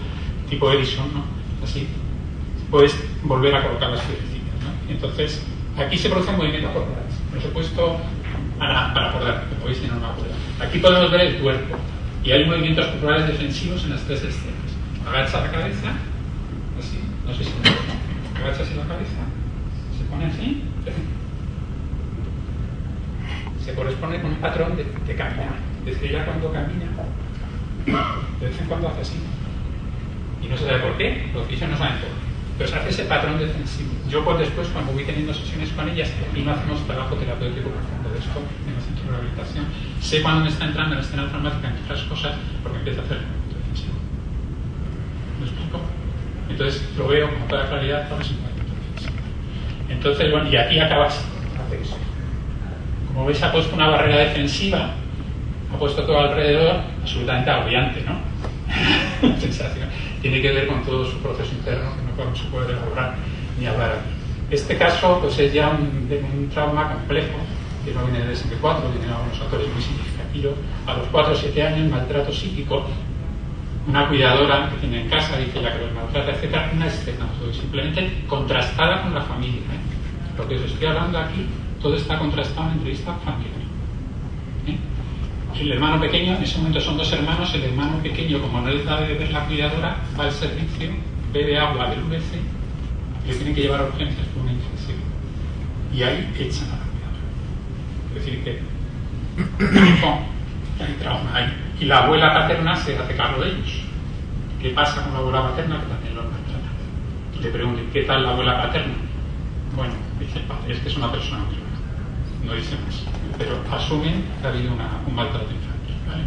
tipo Edison, ¿no? Así, puedes volver a colocar las piedrecitas, ¿no? Entonces, aquí se producen movimientos corporales, los he puesto para acordar, como veis, no me acuerdo. Aquí podemos ver el cuerpo, y hay movimientos corporales defensivos en las 3 escenas. Agacha la cabeza, así, no sé si me acuerdo, ¿no? Agacha así la cabeza, se pone así, se corresponde con un patrón de caminar. Es que ella cuando camina, de vez en cuando hace así. Y no se sabe por qué, los fisios no saben por qué. Pero se hace ese patrón defensivo. Yo pues después, cuando voy teniendo sesiones con ellas, y no hacemos trabajo terapéutico profundo de esto en el centro de rehabilitación, sé cuando me está entrando en la escena traumática, entre otras cosas, porque empieza a hacer el movimiento defensivo. ¿Me explico? Entonces lo veo con toda claridad para ese movimiento defensivo. Entonces, bueno, y aquí acaba así, hace eso. Como veis, ha puesto una barrera defensiva, ha puesto todo alrededor, absolutamente agobiante, ¿no? Sensación. Tiene que ver con todo su proceso interno, que no se puede elaborar ni hablar aquí. Este caso, pues es ya un trauma complejo, que no viene del SMP4, viene de algunos autores muy significativos. A los 4 o 7 años, maltrato psíquico, una cuidadora que tiene en casa, dice ya que los maltrata, etc. Una escena, simplemente contrastada con la familia, ¿eh? Lo que os estoy hablando aquí, todo está contrastado en entrevista familiar. El hermano pequeño, en ese momento son 2 hermanos, el hermano pequeño, como no les da de beber la cuidadora, va al servicio, bebe agua del VC y le tienen que llevar a urgencias por una infección. Y ahí echan a la cuidadora. Es decir, que hay trauma ahí. Y la abuela paterna se hace cargo de ellos. ¿Qué pasa con la abuela paterna? Que también los maltrata. Y le preguntan, ¿qué tal la abuela paterna? Bueno, dice el padre, es que es una persona muy buena. No dice más, pero asumen que ha habido un maltrato infantil, ¿vale?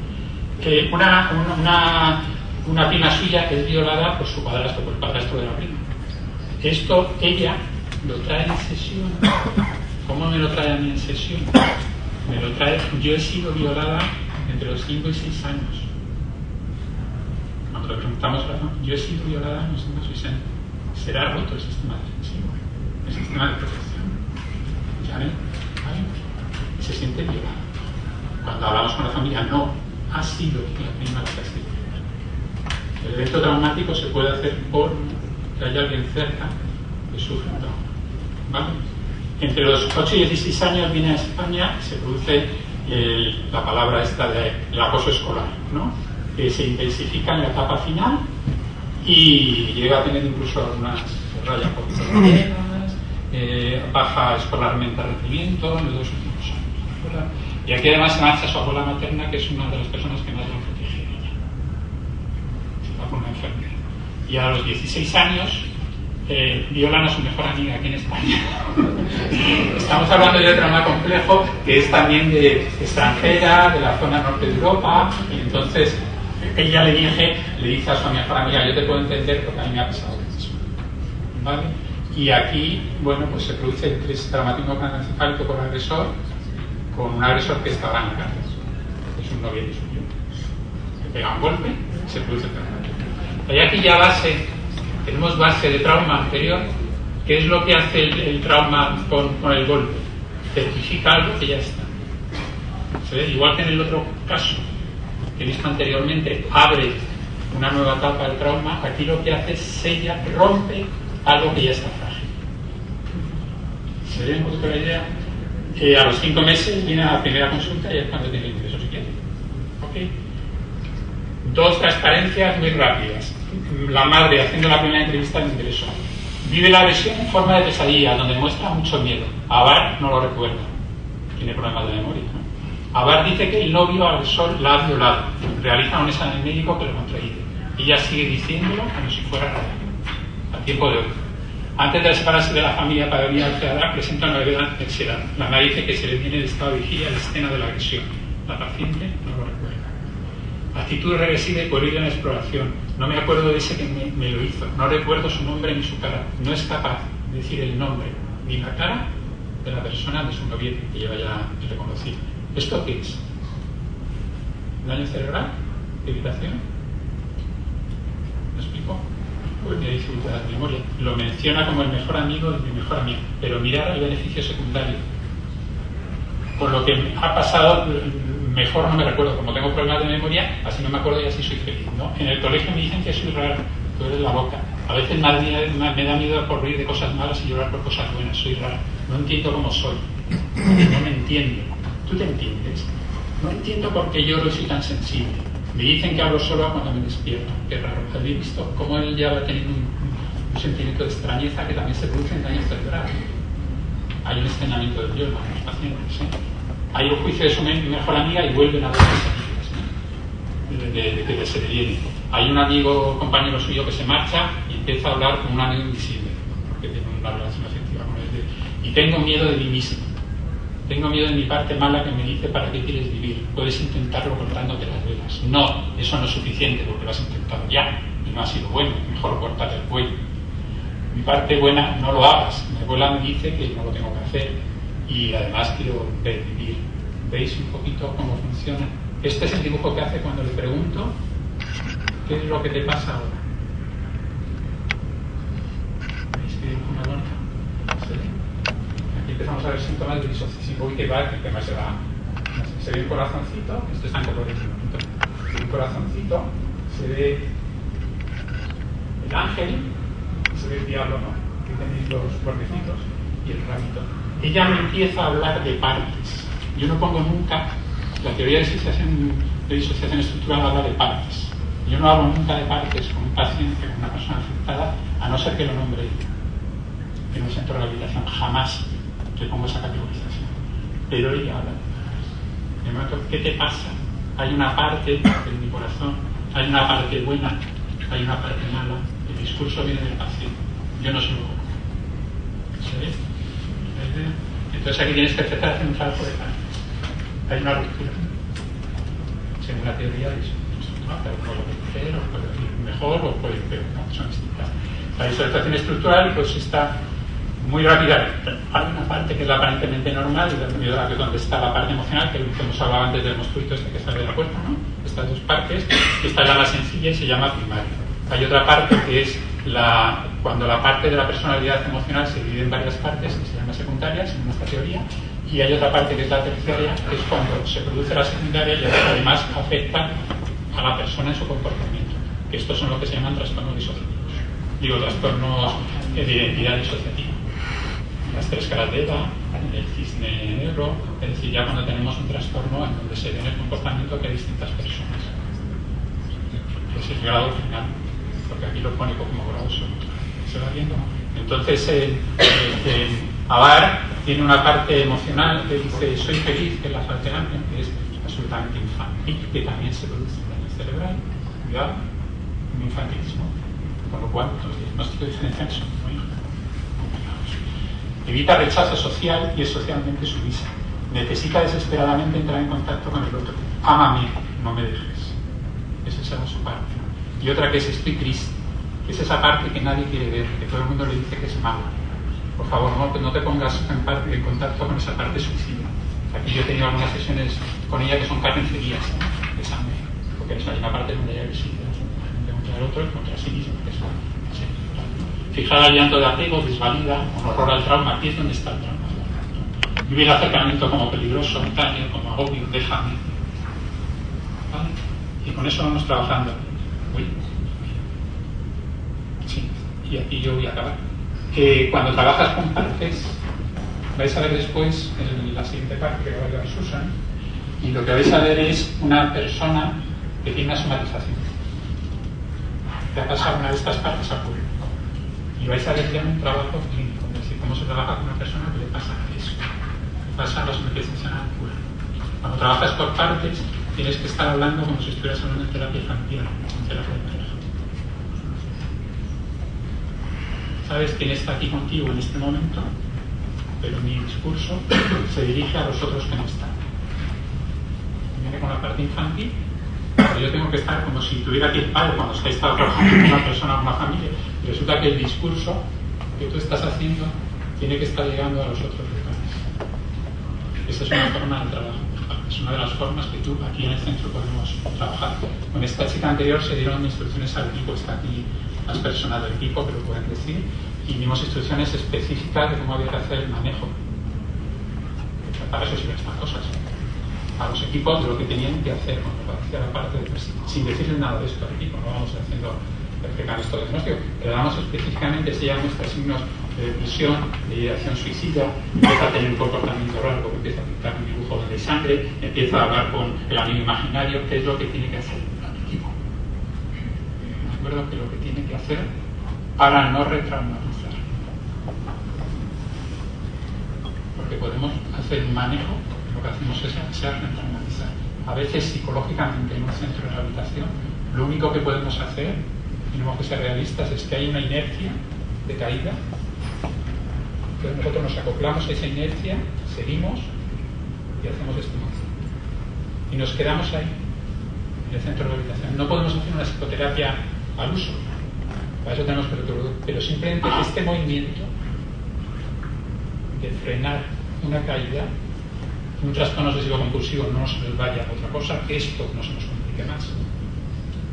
Una prima suya es violada por su padrastro, por el padrastro de la prima. Esto ella lo trae en sesión. ¿Cómo me lo trae a mí en sesión? Me lo trae, yo he sido violada entre los 5 y 6 años. Cuando le preguntamos, yo he sido violada en los 5 y 6 años. Será roto el sistema defensivo, el sistema de protección. ¿Ya ven? Se siente violado. Cuando hablamos con la familia, no, ha sido la prima la que ha sido violada. El evento traumático se puede hacer por que haya alguien cerca que sufre un trauma, ¿vale? Entre los 8 y 16 años viene a España y se produce la palabra esta del acoso escolar, ¿no? Que se intensifica en la etapa final y llega a tener incluso algunas rayas por baja escolarmente al rendimiento en los 2 últimos años. Y aquí además se marcha su abuela materna, que es una de las personas que más lo protege a ella. Se va con una enfermedad. Y a los 16 años violan a su mejor amiga aquí en España. Estamos hablando de un trauma complejo que es también de extranjera, de la zona norte de Europa, y entonces ella le dice a su mejor amiga, yo te puedo entender porque a mí me ha pasado eso. ¿Vale? Y aquí, bueno, pues se produce el traumatismo craneoencefálico por agresor, con un agresor que estaba en la cárcel. Es un novio suyo. Se pega un golpe, se produce el traumatismo. Hay aquí ya tenemos base de trauma anterior. ¿Qué es lo que hace el trauma con el golpe? Certifica algo que ya está. ¿Se ve? Igual que en el otro caso que he visto anteriormente, abre una nueva etapa del trauma, aquí lo que hace es sella, rompe algo que ya está frágil. ¿Se ve un poco la idea? A los 5 meses viene a la primera consulta y es cuando tiene el ingreso psiquiátrico. ¿Okay? 2 transparencias muy rápidas. la madre haciendo la primera entrevista de ingreso. Vive la agresión en forma de pesadilla, donde muestra mucho miedo. Abar no lo recuerda. Tiene problemas de memoria, ¿no? Abar dice que el novio agresor la ha violado. Realiza un examen médico que lo contradice. Ella sigue diciéndolo como si fuera real. A tiempo de hoy. Antes de separarse de la familia para venir al CEADA, presenta una gravedad excelente. La madre dice que se le viene de estado de vigilia a la escena de la agresión. La paciente no lo recuerda. Actitud regresiva y corrida en exploración. No me acuerdo de ese que me lo hizo. No recuerdo su nombre ni su cara. No es capaz de decir el nombre ni la cara de la persona de su novio que lleva ya reconocido. ¿Esto qué es? ¿Daño cerebral? ¿Evitación? ¿Me explico? Pues me dificultad de memoria. Lo menciona como el mejor amigo de mi mejor amigo. Pero mirar el beneficio secundario. Con lo que ha pasado, mejor no me recuerdo. Como tengo problemas de memoria, así no me acuerdo y así soy feliz, ¿no? En el colegio me dicen que soy raro, tú eres la boca. A veces me da miedo por reír de cosas malas y llorar por cosas buenas. Soy raro. No entiendo cómo soy. No me entiendo. ¿Tú te entiendes? No entiendo por qué lloro y soy tan sensible. Me dicen que hablo solo cuando me despierto. Qué raro. ¿Habéis visto cómo él ya va teniendo un sentimiento de extrañeza que también se produce en daño cerebral? Hay un extrañamiento del yo en algunos pacientes, ¿sí? Hay un juicio de su mejor amiga y vuelven a ver esas amigas, ¿sí? de que se le viene. Hay un amigo, compañero suyo que se marcha y empieza a hablar con un amigo invisible, porque tiene una relación afectiva con él. Y tengo miedo de mí mismo. Tengo miedo de mi parte mala que me dice ¿para qué quieres vivir? Puedes intentarlo cortándote las velas. No, eso no es suficiente porque lo has intentado ya y no ha sido bueno. Mejor córtate el cuello. Mi parte buena, no lo hagas. Mi abuela me dice que no lo tengo que hacer y además quiero vivir. ¿Veis un poquito cómo funciona? Este es el dibujo que hace cuando le pregunto ¿qué es lo que te pasa ahora? ¿Veis que dibujo más bonito? Aquí empezamos a ver síntomas de disociación. Uy, que va, que además se ve un corazoncito, esto está en colores, se ve un corazoncito, se ve el ángel, se ve el diablo, ¿no? Que tenéis los bordecitos y el ramito. Ella me empieza a hablar de partes. Yo no pongo nunca, la teoría de disociación estructural habla de partes. Yo no hablo nunca de partes con un paciente, con una persona afectada, a no ser que lo nombre en un centro de rehabilitación. Jamás le pongo esa categorización. Pero ella habla de partes. ¿Qué te pasa? Hay una parte de mi corazón, hay una parte buena, hay una parte mala. El discurso viene del paciente. Yo no soy loco. ¿Sabes? Entonces aquí tienes que empezar a hacer un trabajo de cambio. Hay una ruptura. Según la teoría de eso. Pero puede crecer, o puede ir mejor, o puede ir peor. ¿No? Son distintas. La disociación estructural pues está muy rápida. Hay una parte que es la aparentemente normal y la que es donde está la parte emocional, que hemos hablado antes del monstruito este que sale de la puerta, ¿no? Estas dos partes. Esta es la más sencilla y se llama primaria. Hay otra parte que es cuando la parte de la personalidad emocional se divide en varias partes, que se llama secundaria, según esta teoría, y hay otra parte que es la terciaria, que es cuando se produce la secundaria y además afecta a la persona en su comportamiento. Estos son lo que se llaman trastornos disociativos. Digo, trastornos de identidad disociativa. Las tres caras de Eva, el cisne negro, es decir, ya cuando tenemos un trastorno en donde se ve en el comportamiento que hay distintas personas. Es el grado final, porque aquí lo pone como grado absoluto. ¿Se va viendo? Entonces, Abar tiene una parte emocional que dice soy feliz, que es la falterante, que es absolutamente infantil, que también se produce en daño cerebral. Cuidado, un infantilismo. Con lo cual, los diagnósticos diferenciales son muy complicados. Evita rechazo social y es socialmente sumisa. Necesita desesperadamente entrar en contacto con el otro. Ámame, no me dejes. Esa es su parte. Y otra que es estoy triste, que es esa parte que nadie quiere ver, que todo el mundo le dice que es mala. Por favor, no te pongas en contacto con esa parte suicida. Aquí yo he tenido algunas sesiones con ella que son carnicerías, ¿no? De sangre, porque hay una parte donde ella visita contra el otro y contra sí mismo. Fijada al llanto de apego, desvalida, con horror al trauma, aquí es donde está el trauma. Vivir el acercamiento como peligroso, daño, como agobio, déjame. ¿Vale? Y con eso vamos trabajando. Uy. Sí, y aquí yo voy a acabar. Cuando trabajas con partes, vais a ver después en la siguiente parte que va a ver Susan, y lo que vais a ver es una persona que tiene una somatización. te ha pasado una de estas partes a público y vais a ver ya un trabajo clínico, es decir, cómo se trabaja con una persona que le pasa eso, le pasa a los mecanismos al público. Cuando trabajas por partes, tienes que estar hablando como si estuvieras hablando en terapia infantil, en terapia de pareja. ¿Sabes quién está aquí contigo en este momento? Pero mi discurso se dirige a los otros que no están. Viene con la parte infantil, pero yo tengo que estar como si tuviera aquí el padre cuando estáis trabajando con una persona o una familia. Y resulta que el discurso que tú estás haciendo tiene que estar llegando a los otros lugares. Esa es una forma de trabajo. Es una de las formas que tú aquí en el centro podemos trabajar. Con esta chica anterior se dieron instrucciones al equipo, está aquí las personas del equipo que lo pueden decir, y dimos instrucciones específicas de cómo había que hacer el manejo. Para eso sirven estas cosas. A los equipos de lo que tenían que hacer cuando hacía la parte de sin decirles nada de esto al equipo, no vamos haciendo esto de diagnóstico, pero damos específicamente si ya muestra signos de depresión, de ideación suicida, empieza a tener un comportamiento raro porque empieza a pintar un dibujo de sangre, empieza a hablar con el amigo imaginario, qué es lo que tiene que hacer el equipo. Me acuerdo que lo que tiene que hacer para no retraumatizar. Porque podemos hacer un manejo, lo que hacemos es retraumatizar. A veces psicológicamente en un centro de rehabilitación, lo único que podemos hacer, tenemos que ser realistas, es que hay una inercia de caída. Entonces nosotros nos acoplamos a esa inercia, seguimos y hacemos este movimiento. Y nos quedamos ahí, en el centro de rehabilitación. No podemos hacer una psicoterapia al uso. Para eso tenemos que retroceder. Pero simplemente este movimiento de frenar una caída, un trastorno obsesivo compulsivo no nos vaya a otra cosa, que esto no se nos complique más.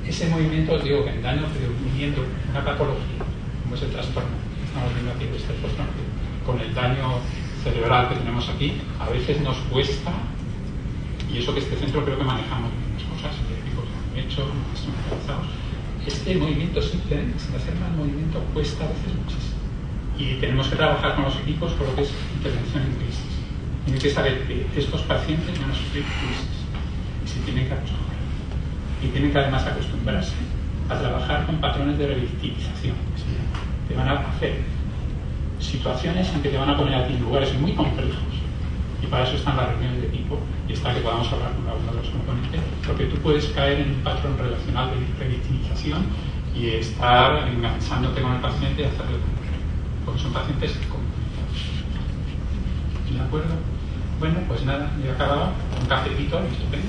Ese movimiento, os digo que en daño predominando una patología, como es el trastorno, estamos viendo aquí este trastorno, con el daño cerebral que tenemos aquí, a veces nos cuesta, y eso que este centro creo que manejamos muchas cosas, equipos de hecho, instrumentalizados. Este movimiento simplemente, sin hacer mal movimiento, cuesta a veces muchísimo. Y tenemos que trabajar con los equipos por lo que es intervención en crisis. Tienen que saber que estos pacientes van a sufrir crisis y se tienen que acostumbrar. Y tienen que además acostumbrarse a trabajar con patrones de revictimización. Te van a hacer situaciones en que te van a poner a ti en lugares muy complejos. Y para eso están las reuniones de equipo y está que podamos hablar con alguno de los componentes, porque tú puedes caer en un patrón relacional de revictimización y estar enganchándote con el paciente y hacerlo porque son pacientes complicados. ¿De acuerdo? Bueno, pues nada, ya he acabado. Un cafecito, estupendo.